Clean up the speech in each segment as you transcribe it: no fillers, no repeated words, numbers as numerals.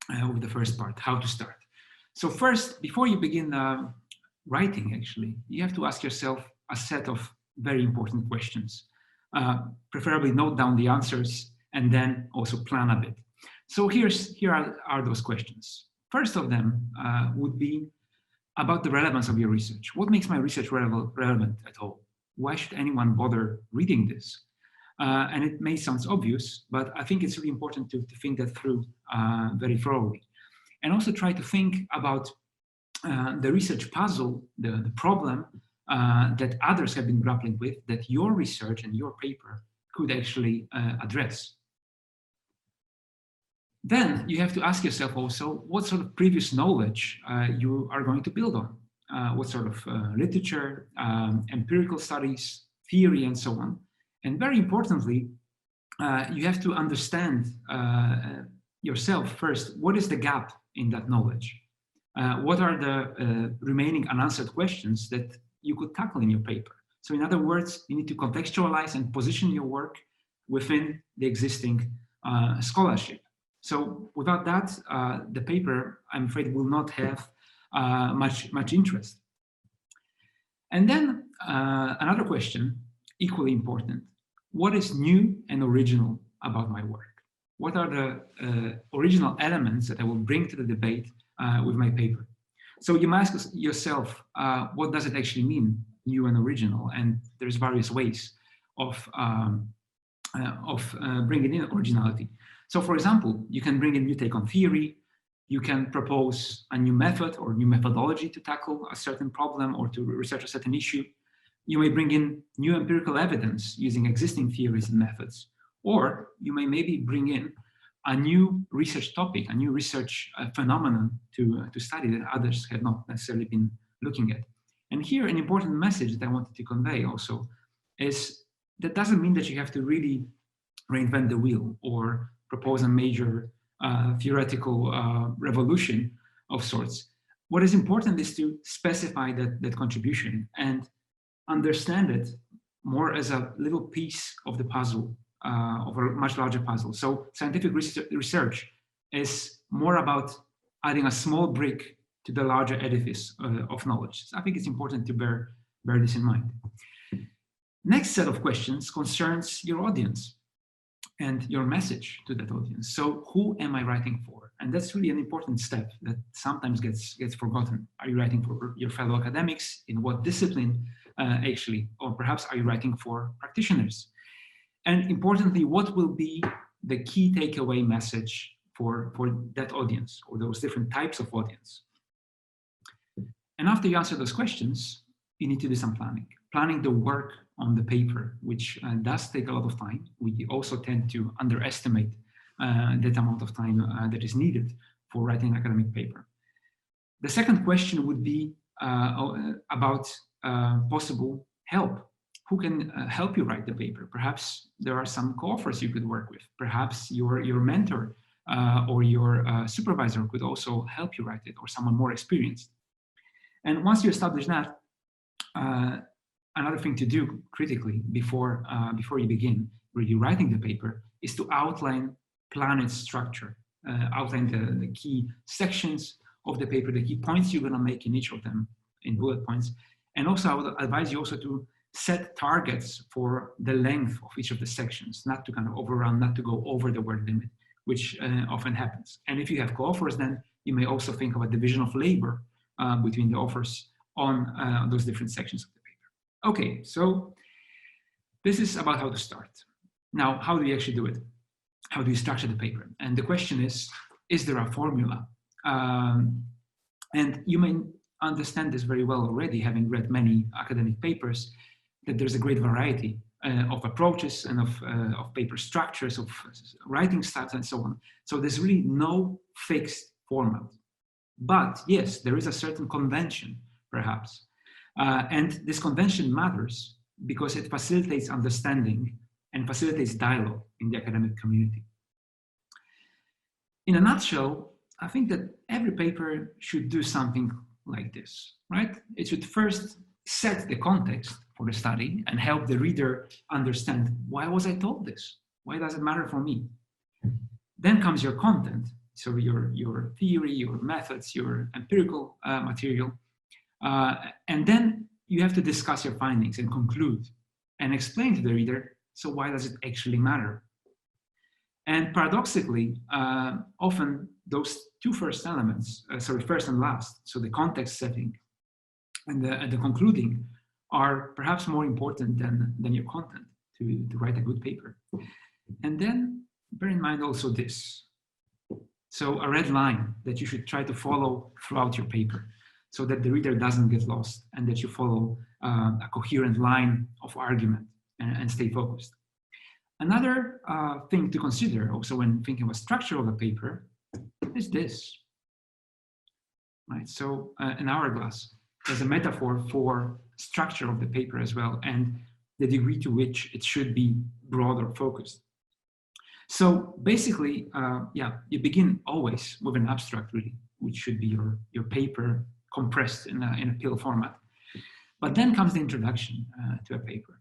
with the first part, how to start. So first, before you begin writing, actually, you have to ask yourself a set of very important questions. Preferably note down the answers and then also plan a bit. So here are those questions. First of them would be about the relevance of your research. What makes my research relevant at all? Why should anyone bother reading this? And it may sound obvious, but I think it's really important to think that through very thoroughly. And also try to think about the research puzzle, the problem that others have been grappling with, that your research and your paper could actually address. Then you have to ask yourself also what sort of previous knowledge you are going to build on. What sort of literature, empirical studies, theory, and so on. And very importantly, you have to understand yourself first, what is the gap in that knowledge? What are the remaining unanswered questions that you could tackle in your paper? So in other words, you need to contextualize and position your work within the existing scholarship. So without that, the paper, I'm afraid, will not have much interest. And then another question, equally important: what is new and original about my work? What are the original elements that I will bring to the debate with my paper? So you must ask yourself, what does it actually mean, new and original? And there's various ways of bringing in originality. So for example, you can bring a new take on theory, you can propose a new method or new methodology to tackle a certain problem or to research a certain issue. You may bring in new empirical evidence using existing theories and methods, or you may maybe bring in a new research topic, a new research phenomenon to study that others have not necessarily been looking at. And here, an important message that I wanted to convey also is that doesn't mean that you have to really reinvent the wheel or propose a major theoretical revolution of sorts. What is important is to specify that contribution and understand it more as a little piece of the puzzle, of a much larger puzzle. So scientific research is more about adding a small brick to the larger edifice of knowledge. So I think it's important to bear this in mind. Next set of questions concerns your audience and your message to that audience. So who am I writing for? And that's really an important step that sometimes gets forgotten. Are you writing for your fellow academics? In what discipline actually? Or perhaps are you writing for practitioners? And importantly, what will be the key takeaway message for that audience or those different types of audience? And after you answer those questions, you need to do some planning. Planning the work on the paper, which does take a lot of time. We also tend to underestimate that amount of time that is needed for writing an academic paper. The second question would be about possible help. Who can help you write the paper? Perhaps there are some co-authors you could work with. Perhaps your mentor or your supervisor could also help you write it, or someone more experienced. And once you establish that, another thing to do critically before you begin really writing the paper is to plan its structure, outline the key sections of the paper, the key points you're going to make in each of them in bullet points. And also I would advise you also to set targets for the length of each of the sections, not to kind of overrun, not to go over the word limit, which often happens. And if you have co-authors, then you may also think about division of labor between the authors on those different sections of the paper. Okay, so this is about how to start. Now, how do you actually do it? How do you structure the paper? And the question is there a formula? And you may understand this very well already, having read many academic papers, that there's a great variety of approaches and of paper structures, of writing styles, and so on. So there's really no fixed format. But yes, there is a certain convention, perhaps. And this convention matters because it facilitates understanding and facilitates dialogue in the academic community. In a nutshell, I think that every paper should do something like this, right? It should first set the context for the study and help the reader understand, why was I told this? Why does it matter for me? Then comes your content. So your theory, your methods, your empirical material. And then you have to discuss your findings and conclude and explain to the reader, so why does it actually matter? And paradoxically, often those two first elements, first and last, so the context setting and the concluding, are perhaps more important than your content to write a good paper. And then bear in mind also this. So a red line that you should try to follow throughout your paper so that the reader doesn't get lost and that you follow a coherent line of argument and stay focused. Another thing to consider also when thinking about structure of a paper is this, right? So an hourglass as a metaphor for structure of the paper as well, and the degree to which it should be broad or focused. So basically, you begin always with an abstract, really, which should be your paper compressed in a pill format. But then comes the introduction to a paper.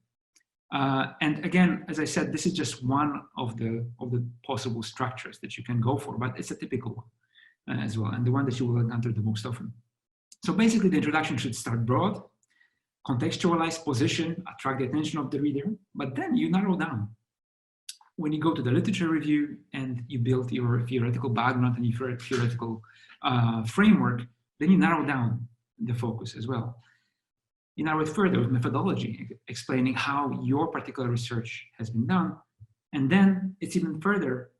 And again, as I said, this is just one of the possible structures that you can go for, but it's a typical one as well, and the one that you will encounter the most often. So basically, the introduction should start broad, contextualize position, attract the attention of the reader, but then you narrow down. When you go to the literature review and you build your theoretical background and your theoretical framework, then you narrow down the focus as well. You narrow it further with methodology, explaining how your particular research has been done. And then it's even further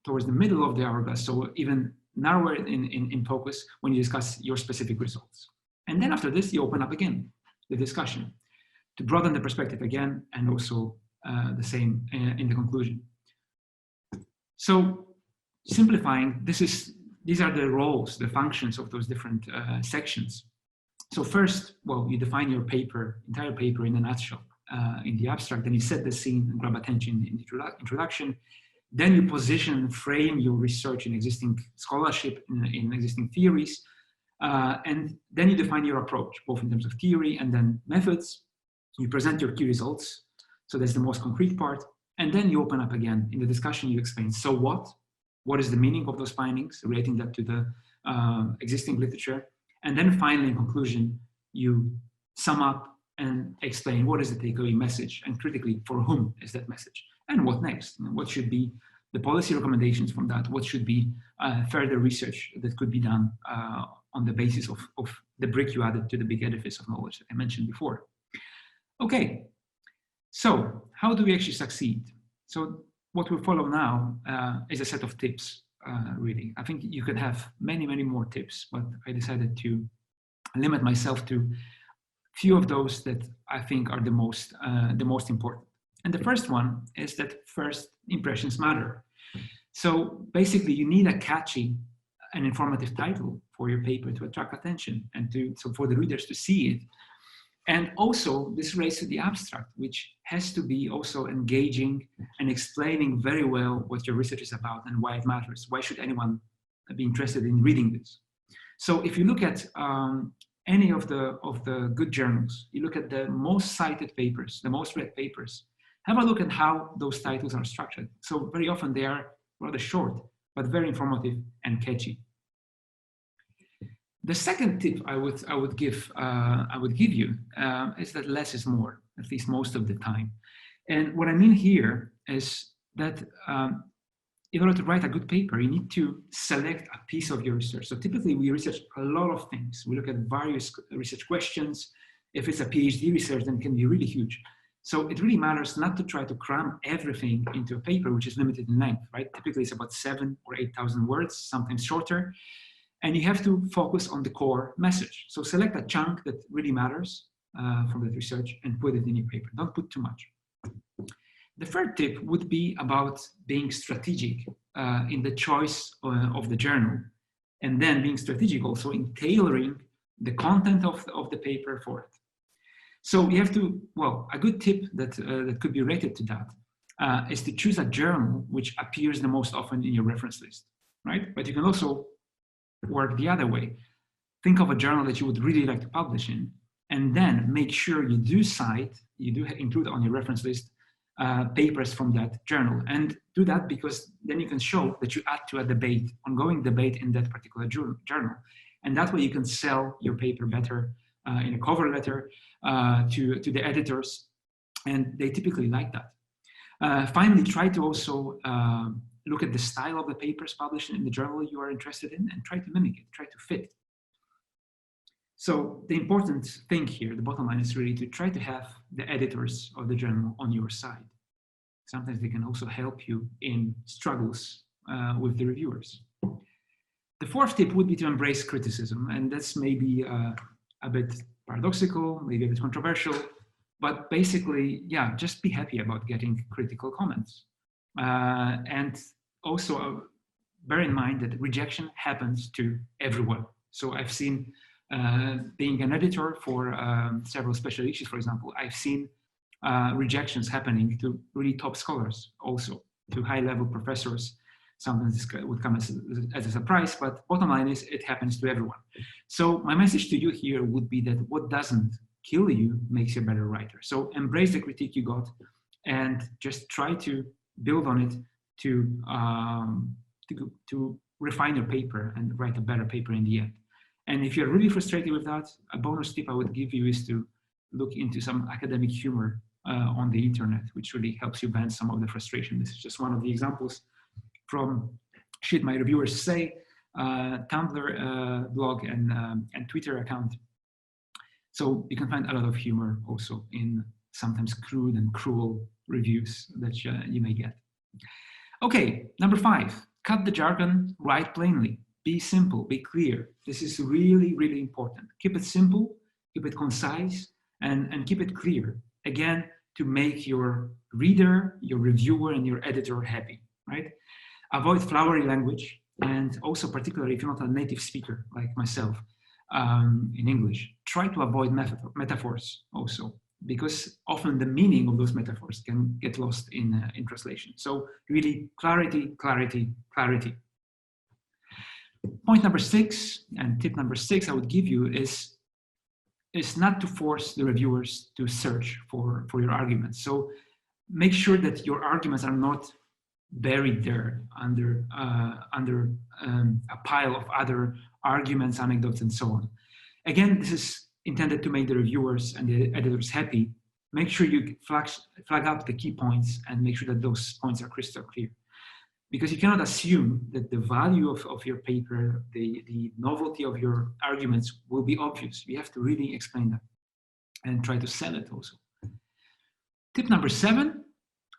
towards the middle of the hourglass, so even narrower in focus when you discuss your specific results. And then after this, you open up again the discussion to broaden the perspective again, and also the same in the conclusion. So simplifying, these are the roles, the functions of those different sections. So first, well, you define your entire paper in a nutshell in the abstract, then you set the scene and grab attention in the introduction. Then you position, frame your research in existing scholarship, in existing theories, and then you define your approach, both in terms of theory and then methods. You present your key results, so that's the most concrete part, and then you open up again. In the discussion, you explain, so what is the meaning of those findings, relating that to the existing literature, and then finally, in conclusion, you sum up and explain what is the takeaway message, and critically, for whom is that message, and what next? What should be the policy recommendations from that? What should be further research that could be done on the basis of the brick you added to the big edifice of knowledge that I mentioned before? Okay, so how do we actually succeed? So what we'll follow now is a set of tips, really. I think you could have many, many more tips, but I decided to limit myself to a few of those that I think are the most important. And the first one is that first impressions matter. So basically, you need a catchy and informative title for your paper to attract attention and so for the readers to see it. And also, this relates to the abstract, which has to be also engaging and explaining very well what your research is about and why it matters. Why should anyone be interested in reading this? So if you look at any of the good journals, you look at the most cited papers, the most read papers, have a look at how those titles are structured. So very often they are rather short, but very informative and catchy. The second tip I would give you is that less is more, at least most of the time. And what I mean here is that in order to write a good paper, you need to select a piece of your research. So typically we research a lot of things. We look at various research questions. If it's a PhD research, then it can be really huge. So it really matters not to try to cram everything into a paper, which is limited in length, right? Typically it's about 7,000 or 8,000 words, sometimes shorter. And you have to focus on the core message. So select a chunk that really matters from that research and put it in your paper. Don't put too much. The third tip would be about being strategic in the choice of the journal, and then being strategic also in tailoring the content of the paper for it. So you have to, well, a good tip that could be related to that is to choose a journal which appears the most often in your reference list, right? But you can also work the other way. Think of a journal that you would really like to publish in, and then make sure you do include on your reference list papers from that journal. And do that because then you can show that you add to a debate, ongoing debate in that particular journal. And that way you can sell your paper better in a cover letter to the editors. And they typically like that. Finally, try to also look at the style of the papers published in the journal you are interested in and try to mimic it, try to fit. So the important thing here, the bottom line, is really to try to have the editors of the journal on your side. Sometimes they can also help you in struggles with the reviewers. The fourth tip would be to embrace criticism, and that's maybe a bit paradoxical, maybe a bit controversial, but basically, yeah, just be happy about getting critical comments. And also bear in mind that rejection happens to everyone. So I've seen, being an editor for several special issues, for example, I've seen rejections happening to really top scholars, also to high-level professors. Sometimes this would come as a surprise, but bottom line is it happens to everyone. So my message to you here would be that what doesn't kill you makes you a better writer. So embrace the critique you got and just try to build on it to refine your paper and write a better paper in the end. And if you're really frustrated with that, a bonus tip I would give you is to look into some academic humor on the internet, which really helps you vent some of the frustration. This is just one of the examples from Shit My Reviewers Say, Tumblr blog and Twitter account. So you can find a lot of humor also in sometimes crude and cruel reviews that you may get. Okay, number 5, cut the jargon, write plainly. Be simple, be clear. This is really, really important. Keep it simple, keep it concise, and keep it clear. Again, to make your reader, your reviewer, and your editor happy, right? Avoid flowery language, and also particularly if you're not a native speaker like myself in English, try to avoid metaphors also, because often the meaning of those metaphors can get lost in translation. So really clarity, clarity, clarity. Point number 6, and tip number 6 I would give you is not to force the reviewers to search for your arguments. So make sure that your arguments are not buried there under a pile of other arguments, anecdotes, and so on. Again, this is intended to make the reviewers and the editors happy. Make sure you flag up the key points and make sure that those points are crystal clear. Because you cannot assume that the value of your paper, the novelty of your arguments will be obvious. You have to really explain that and try to sell it also. Tip number 7,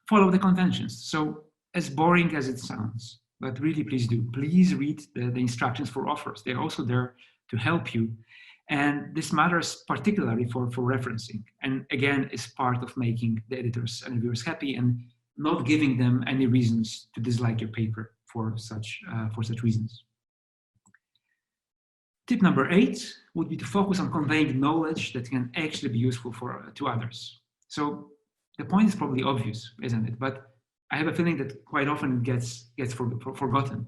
follow the conventions. So as boring as it sounds, but really please do. Please read the instructions for authors. They're also there to help you. And this matters particularly for referencing. And again, is part of making the editors and reviewers happy and not giving them any reasons to dislike your paper for such reasons. Tip number 8 would be to focus on conveying knowledge that can actually be useful to others. So the point is probably obvious, isn't it? But I have a feeling that quite often it gets forgotten.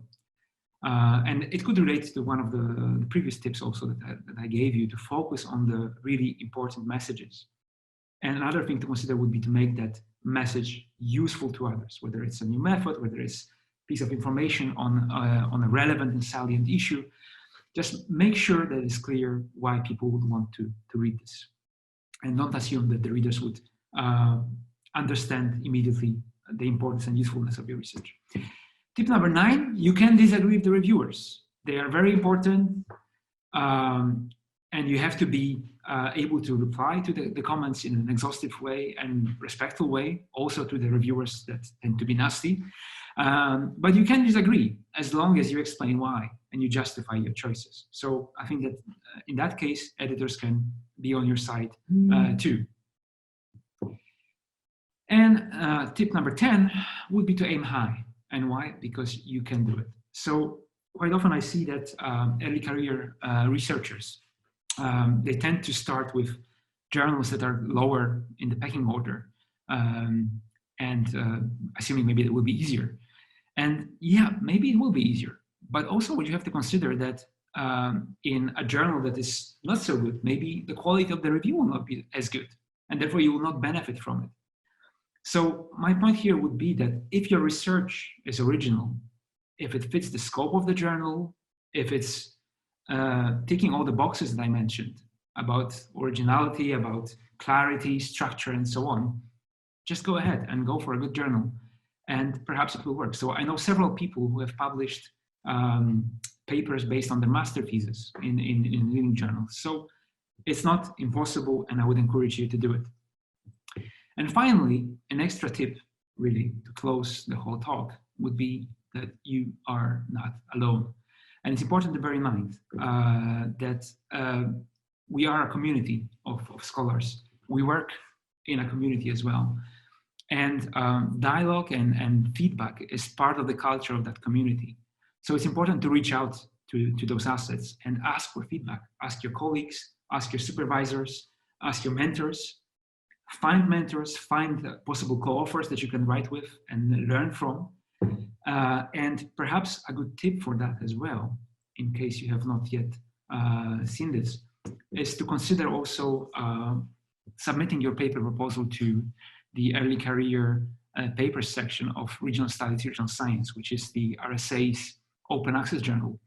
And it could relate to one of the previous tips also that I gave you, to focus on the really important messages. And another thing to consider would be to make that message useful to others, whether it's a new method, whether it's a piece of information on a relevant and salient issue. Just make sure that it's clear why people would want to read this. And don't assume that the readers would understand immediately the importance and usefulness of your research. Tip number 9, you can disagree with the reviewers. They are very important, and you have to be able to reply to the comments in an exhaustive way and respectful way, also to the reviewers that tend to be nasty. But you can disagree as long as you explain why and you justify your choices. So I think that in that case, editors can be on your side too. And tip number 10 would be to aim high. And why? Because you can do it. So quite often I see that early career researchers, they tend to start with journals that are lower in the pecking order, and assuming maybe it will be easier. And yeah, maybe it will be easier. But also what you have to consider that in a journal that is not so good, maybe the quality of the review will not be as good, and therefore you will not benefit from it. So my point here would be that if your research is original, if it fits the scope of the journal, if it's ticking all the boxes that I mentioned about originality, about clarity, structure, and so on, just go ahead and go for a good journal, and perhaps it will work. So I know several people who have published papers based on their master thesis in leading journals. So it's not impossible, and I would encourage you to do it. And finally, an extra tip, really, to close the whole talk would be that you are not alone. And it's important to bear in mind that we are a community of scholars. We work in a community as well. And dialogue and feedback is part of the culture of that community. So it's important to reach out to those assets and ask for feedback. Ask your colleagues, ask your supervisors, ask your mentors. Find mentors, find possible co-authors that you can write with and learn from. And perhaps a good tip for that as well, in case you have not yet seen this, is to consider also submitting your paper proposal to the early career papers section of Regional Studies, Regional Science, which is the RSA's open access journal.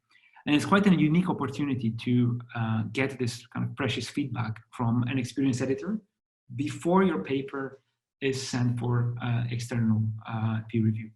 And it's quite a unique opportunity to get this kind of precious feedback from an experienced editor before your paper is sent for external peer review.